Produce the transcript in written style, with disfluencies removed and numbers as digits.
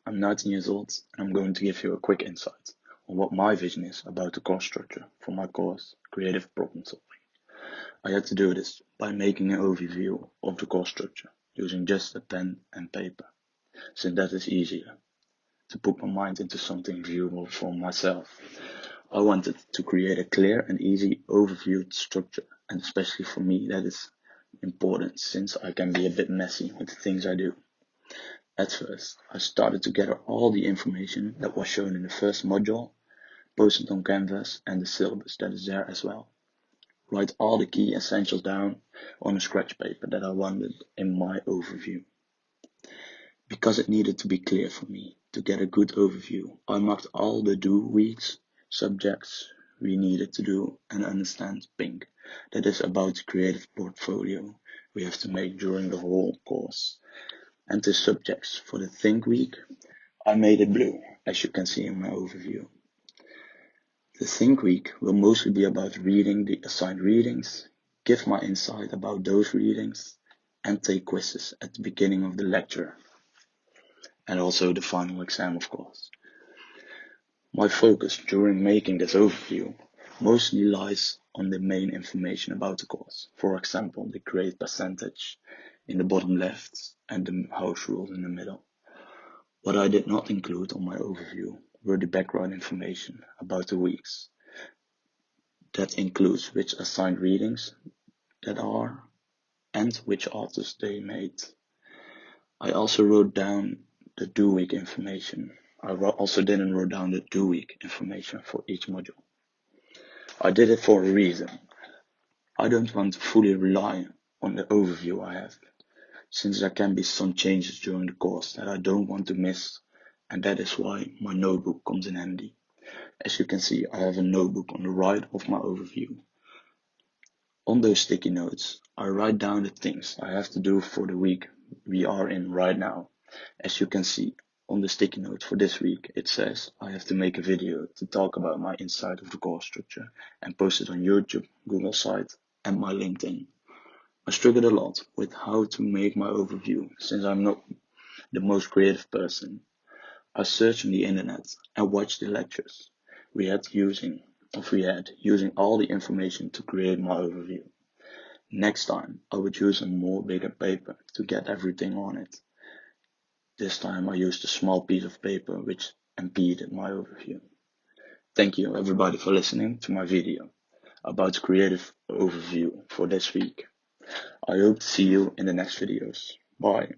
I'm 19 years old and I'm going to give you a quick insight on what my vision is about the course structure for my course, Creative Problem Solving. I had to do this by making an overview of the course structure using just a pen and paper, since that is easier to put my mind into something viewable for myself. I wanted to create a clear and easy overview structure, and especially for me that is important since I can be a bit messy with the things I do. At first, I started to gather all the information that was shown in the first module, posted on Canvas and the syllabus that is there as well. Write all the key essentials down on a scratch paper that I wanted in my overview. Because it needed to be clear for me to get a good overview, I marked all the due weeks, subjects we needed to do and understand pink. That is about the creative portfolio we have to make during the whole course. And the subjects for the Think Week, I made it blue, as you can see in my overview. The Think Week will mostly be about reading the assigned readings, give my insight about those readings, and take quizzes at the beginning of the lecture. And also the final exam, of course. My focus during making this overview mostly lies on the main information about the course. For example, the grade percentage in the bottom left and the house rules in the middle. What I did not include on my overview were the background information about the weeks. That includes which assigned readings that are and which authors they made. I also wrote down the due week information. I also didn't write down the due week information for each module. I did it for a reason. I don't want to fully rely on the overview I have, since there can be some changes during the course that I don't want to miss, and that is why my notebook comes in handy. As you can see, I have a notebook on the right of my overview. On those sticky notes, I write down the things I have to do for the week we are in right now. As you can see, on the sticky note for this week, it says I have to make a video to talk about my insight of the course structure and post it on YouTube, Google site, and my LinkedIn. I struggled a lot with how to make my overview since I'm not the most creative person. I searched on the internet and watched the lectures we had using all the information to create my overview. Next time, I would use a more bigger paper to get everything on it. This time I used a small piece of paper which impeded my overview. Thank you everybody for listening to my video about creative overview for this week. I hope to see you in the next videos. Bye.